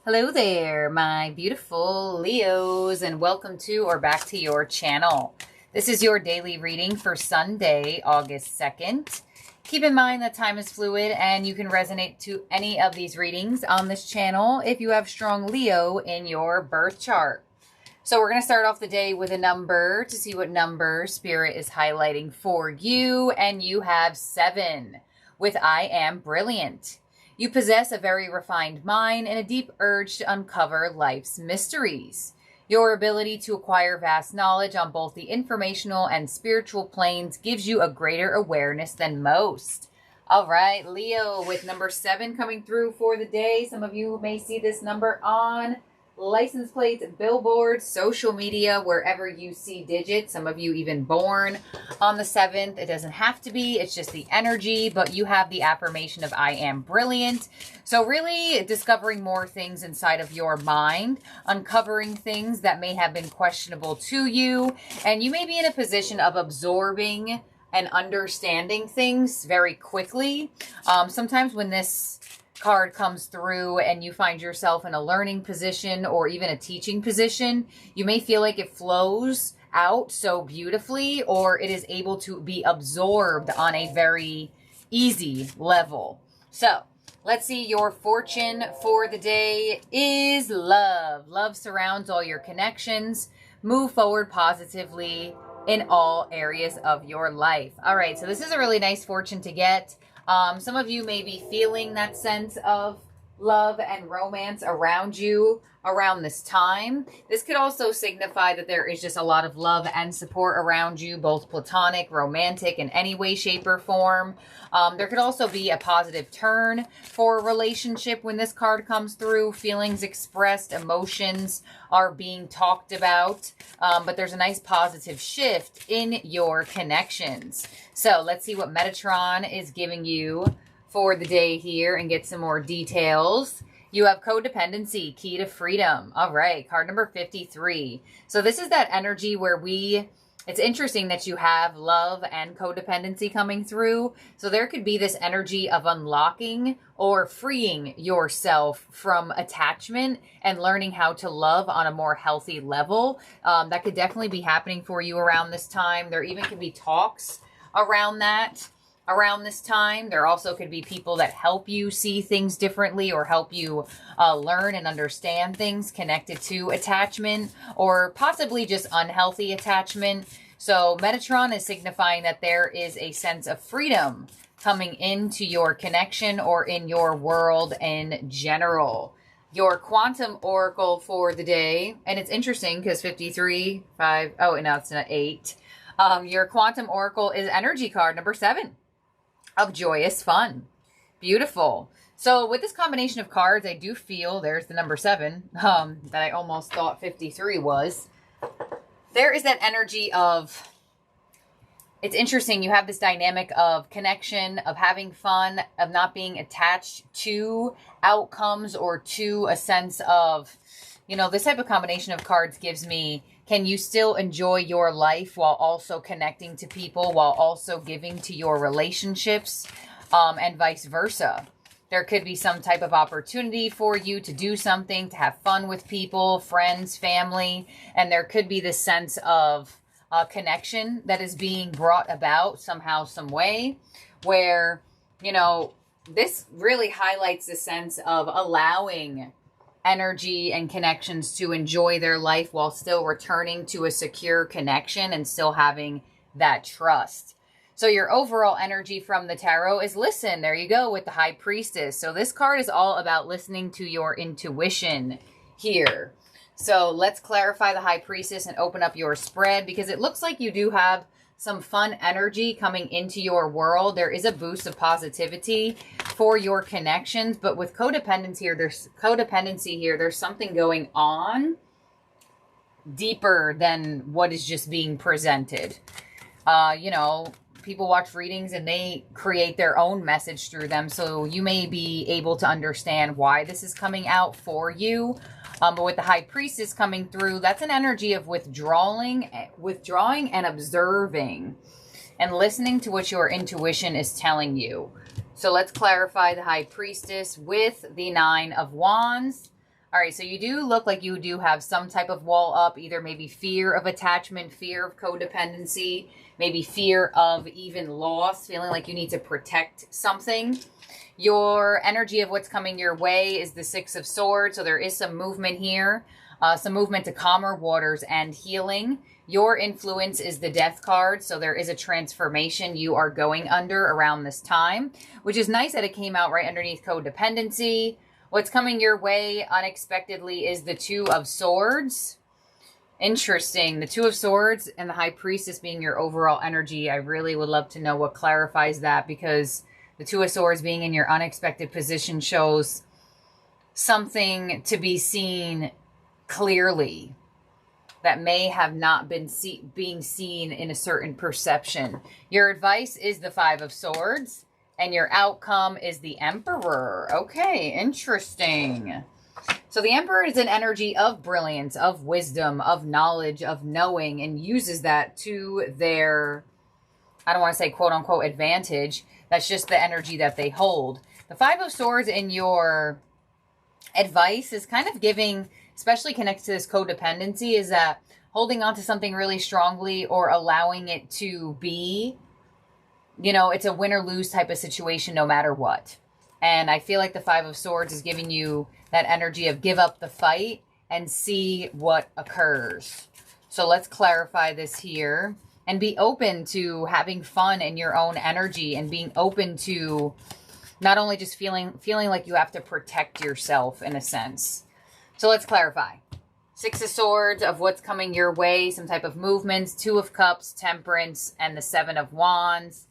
Hello there, my beautiful Leos, and welcome to or back to your channel. This is your daily reading for Sunday, August 2nd. Keep in mind that time is fluid and you can resonate to any of these readings on this channel if you have strong Leo in your birth chart. So we're going to start off the day with a number to see what number Spirit is highlighting for you. And you have 7 with I am brilliant. You possess a very refined mind and a deep urge to uncover life's mysteries. Your ability to acquire vast knowledge on both the informational and spiritual planes gives you a greater awareness than most. All right, Leo, with number 7 coming through for the day. Some of you may see this number on license plates, billboards, social media, wherever you see digits. Some of you even born on the 7th. It doesn't have to be. It's just the energy, but you have the affirmation of I am brilliant. So really discovering more things inside of your mind, uncovering things that may have been questionable to you, and you may be in a position of absorbing and understanding things very quickly. Sometimes when this card comes through and you find yourself in a learning position or even a teaching position, you may feel like it flows out so beautifully, or it is able to be absorbed on a very easy level. So let's see, your fortune for the day is love. Love surrounds all your connections. Move forward positively in all areas of your life. All right, so this is a really nice fortune to get. Some of you may be feeling that sense of love and romance around you around this time. This could also signify that there is just a lot of love and support around you, both platonic, romantic, in any way, shape, or form. There could also be a positive turn for a relationship when this card comes through. Feelings expressed, emotions are being talked about, but there's a nice positive shift in your connections. So let's see what Metatron is giving you for the day here and get some more details. You have codependency, key to freedom. All right, card number 53. So this is that energy where it's interesting that you have love and codependency coming through. So there could be this energy of unlocking or freeing yourself from attachment and learning how to love on a more healthy level. That could definitely be happening for you around this time. There even could be talks around that. Around this time, there also could be people that help you see things differently or help you learn and understand things connected to attachment or possibly just unhealthy attachment. So Metatron is signifying that there is a sense of freedom coming into your connection or in your world in general. Your quantum oracle for the day, and it's interesting because 53, 5, oh, no, it's an 8. Your quantum oracle is energy card number 7. Of joyous fun. Beautiful. So with this combination of cards, I do feel there's the number 7 that I almost thought 53 was. There is that energy of, it's interesting, you have this dynamic of connection, of having fun, of not being attached to outcomes or to a sense of, this type of combination of cards gives me, can you still enjoy your life while also connecting to people, while also giving to your relationships, and vice versa? There could be some type of opportunity for you to do something, to have fun with people, friends, family, and there could be this sense of connection that is being brought about somehow, some way, where, this really highlights the sense of allowing energy and connections to enjoy their life while still returning to a secure connection and still having that trust. So your overall energy from the tarot is listen. There you go with the High Priestess. So this card is all about listening to your intuition here. So let's clarify the High Priestess and open up your spread, because it looks like you do have some fun energy coming into your world. There is a boost of positivity for your connections, but with codependency here, there's something going on deeper than what is just being presented. People watch readings and they create their own message through them. So you may be able to understand why this is coming out for you. But with the High Priestess coming through, that's an energy of withdrawing and observing and listening to what your intuition is telling you. So let's clarify the High Priestess with the 9 of Wands. All right, so you do look like you do have some type of wall up, either maybe fear of attachment, fear of codependency, maybe fear of even loss, feeling like you need to protect something. Your energy of what's coming your way is the Six of Swords, so there is some movement here, some movement to calmer waters and healing. Your influence is the Death card, so there is a transformation you are going under around this time, which is nice that it came out right underneath codependency. What's coming your way unexpectedly is the Two of Swords. Interesting. The Two of Swords and the High Priestess being your overall energy. I really would love to know what clarifies that, because the Two of Swords being in your unexpected position shows something to be seen clearly that may have not been being seen in a certain perception. Your advice is the Five of Swords. And your outcome is the Emperor. Okay, interesting. So the Emperor is an energy of brilliance, of wisdom, of knowledge, of knowing, and uses that to their, I don't want to say quote unquote advantage. That's just the energy that they hold. The Five of Swords in your advice is kind of giving, especially connected to this codependency, is that holding on to something really strongly or allowing it to be, you know, it's a win or lose type of situation no matter what. And I feel like the Five of Swords is giving you that energy of give up the fight and see what occurs. So let's clarify this here and be open to having fun in your own energy and being open to not only just feeling like you have to protect yourself in a sense. So let's clarify. Six of Swords of what's coming your way, some type of movements, Two of Cups, Temperance, and the Seven of Wands,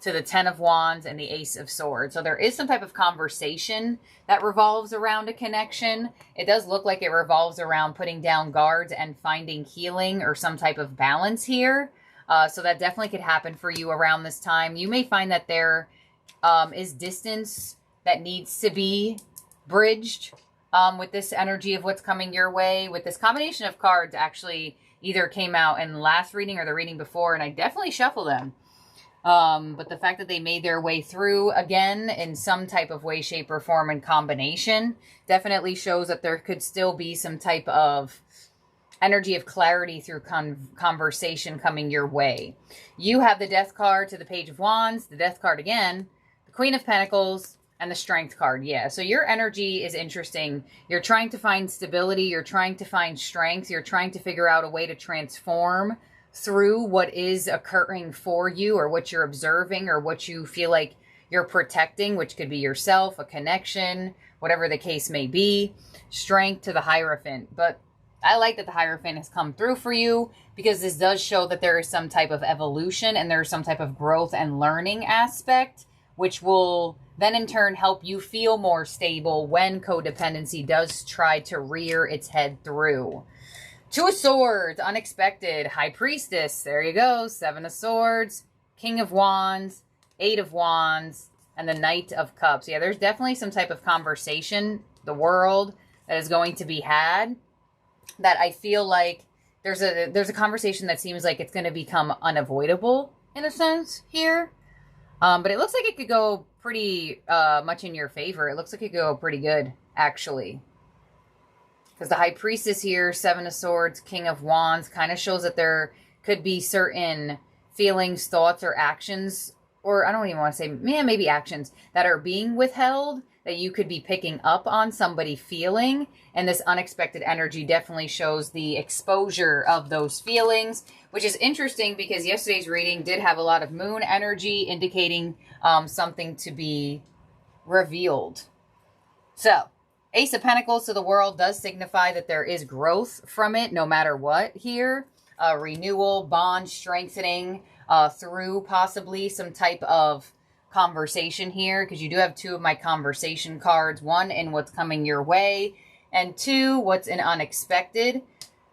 to the Ten of Wands and the Ace of Swords. So there is some type of conversation that revolves around a connection. It does look like it revolves around putting down guards and finding healing or some type of balance here. So that definitely could happen for you around this time. You may find that there is distance that needs to be bridged with this energy of what's coming your way. With this combination of cards actually either came out in the last reading or the reading before, and I definitely shuffle them. But the fact that they made their way through again in some type of way, shape, or form and combination definitely shows that there could still be some type of energy of clarity through conversation coming your way. You have the Death card to the Page of Wands, the Death card again, the Queen of Pentacles, and the Strength card. Yeah, so your energy is interesting. You're trying to find stability. You're trying to find strength. You're trying to figure out a way to transform through what is occurring for you, or what you're observing, or what you feel like you're protecting, which could be yourself, a connection, whatever the case may be. Strength to the Hierophant. But I like that the Hierophant has come through for you, because this does show that there is some type of evolution and there's some type of growth and learning aspect, which will then in turn help you feel more stable when codependency does try to rear its head through. Two of Swords, unexpected, High Priestess, there you go, Seven of Swords, King of Wands, Eight of Wands, and the Knight of Cups. Yeah, there's definitely some type of conversation, the world, that is going to be had, that I feel like there's a conversation that seems like it's going to become unavoidable in a sense here. But it looks like it could go pretty much in your favor. It looks like it could go pretty good, actually. Because the High Priestess here, Seven of Swords, King of Wands, kind of shows that there could be certain feelings, thoughts, or actions, or I don't even want to say, maybe actions, that are being withheld, that you could be picking up on somebody feeling. And this unexpected energy definitely shows the exposure of those feelings, which is interesting because yesterday's reading did have a lot of moon energy indicating something to be revealed. So, Ace of Pentacles to the world does signify that there is growth from it no matter what here. Renewal, bond strengthening through possibly some type of conversation here, because you do have two of my conversation cards. One in what's coming your way, and two, what's in unexpected.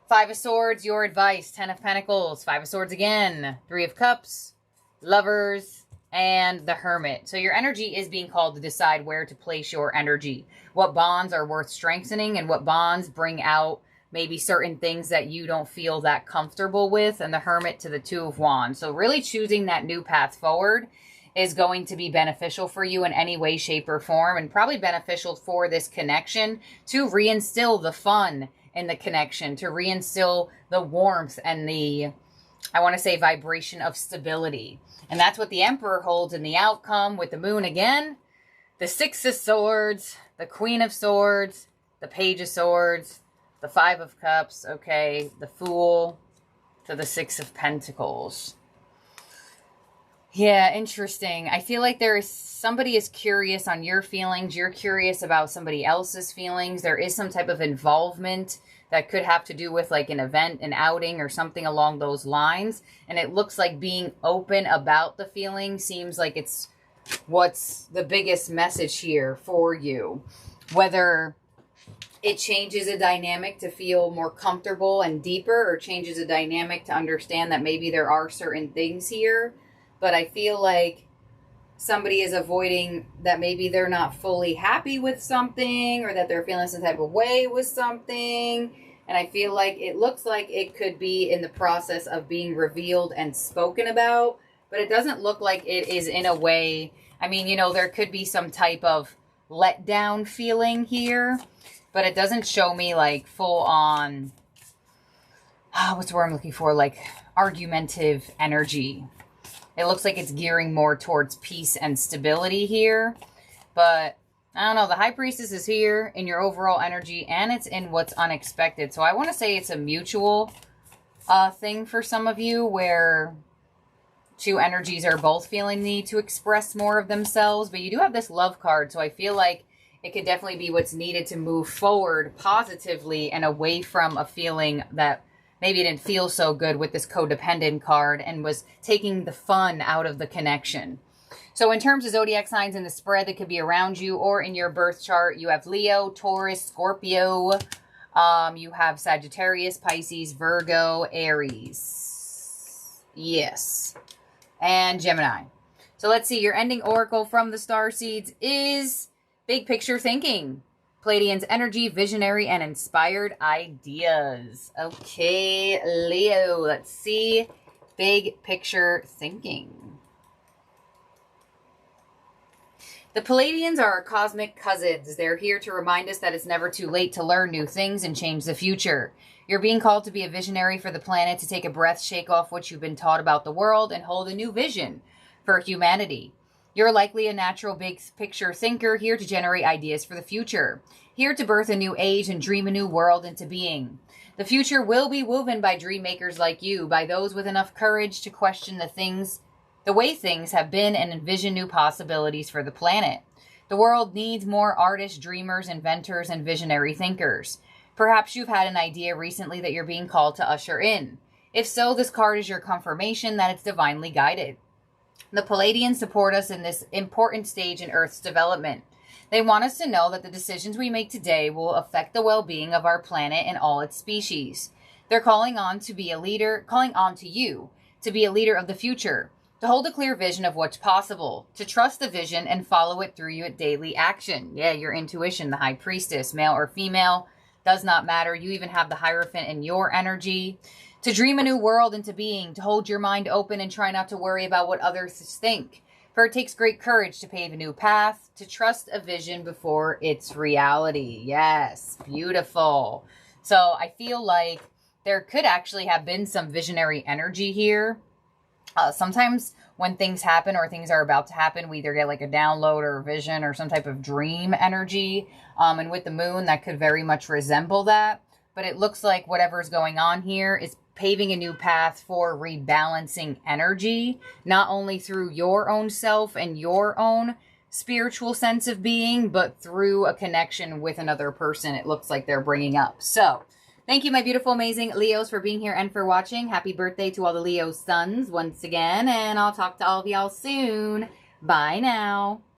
Five of Swords, your advice. Ten of Pentacles, Five of Swords again. Three of Cups, Lovers, and the Hermit. So your energy is being called to decide where to place your energy. What bonds are worth strengthening and what bonds bring out maybe certain things that you don't feel that comfortable with. And the Hermit to the Two of Wands. So really choosing that new path forward. is going to be beneficial for you in any way, shape, or form, and probably beneficial for this connection to reinstill the fun in the connection, to reinstill the warmth and the, I want to say, vibration of stability. And that's what the Emperor holds in the outcome with the Moon again. The Six of Swords, the Queen of Swords, the Page of Swords, the Five of Cups, okay, the Fool, to the Six of Pentacles. Yeah, interesting. I feel like somebody is curious on your feelings. You're curious about somebody else's feelings. There is some type of involvement that could have to do with like an event, an outing, or something along those lines. And it looks like being open about the feeling seems like it's what's the biggest message here for you. Whether it changes a dynamic to feel more comfortable and deeper, or changes a dynamic to understand that maybe there are certain things here. But I feel like somebody is avoiding that maybe they're not fully happy with something, or that they're feeling some type of way with something. And I feel like it looks like it could be in the process of being revealed and spoken about. But it doesn't look like it is in a way, I mean, you know, there could be some type of letdown feeling here. But it doesn't show me like full on, what's the word I'm looking for? Like argumentative energy. It looks like it's gearing more towards peace and stability here. But I don't know. The High Priestess is here in your overall energy, and it's in what's unexpected. So I want to say it's a mutual thing for some of you, where two energies are both feeling the need to express more of themselves. But you do have this Love card. So I feel like it could definitely be what's needed to move forward positively and away from a feeling that maybe didn't feel so good with this codependent card, and was taking the fun out of the connection. So in terms of zodiac signs in the spread that could be around you or in your birth chart, you have Leo, Taurus, Scorpio. You have Sagittarius, Pisces, Virgo, Aries. Yes. And Gemini. So let's see. Your ending oracle from the starseeds is big picture thinking. Pleiadian's energy, visionary, and inspired ideas. Okay, Leo, let's see. Big picture thinking. The Pleiadians are our cosmic cousins. They're here to remind us that it's never too late to learn new things and change the future. You're being called to be a visionary for the planet, to take a breath, shake off what you've been taught about the world, and hold a new vision for humanity. You're likely a natural big picture thinker, here to generate ideas for the future, here to birth a new age and dream a new world into being. The future will be woven by dream makers like you, by those with enough courage to question the way things have been, and envision new possibilities for the planet. The world needs more artists, dreamers, inventors, and visionary thinkers. Perhaps you've had an idea recently that you're being called to usher in. If so, this card is your confirmation that it's divinely guided. The Pleiadians support us in this important stage in Earth's development. They want us to know that the decisions we make today will affect the well-being of our planet and all its species. They're calling on to you to be a leader of the future, to hold a clear vision of what's possible, to trust the vision and follow it through your daily action. Yeah, your intuition, the High Priestess, male or female, does not matter. You even have the Hierophant in your energy. To dream a new world into being, to hold your mind open and try not to worry about what others think. For it takes great courage to pave a new path, to trust a vision before it's reality. Yes, beautiful. So I feel like there could actually have been some visionary energy here. Sometimes when things happen or things are about to happen, we either get like a download or a vision or some type of dream energy. And with the moon, that could very much resemble that. But it looks like whatever's going on here is paving a new path for rebalancing energy, not only through your own self and your own spiritual sense of being, but through a connection with another person it looks like they're bringing up. So thank you, my beautiful, amazing Leos, for being here and for watching. Happy birthday to all the Leo suns once again, and I'll talk to all of y'all soon. Bye now.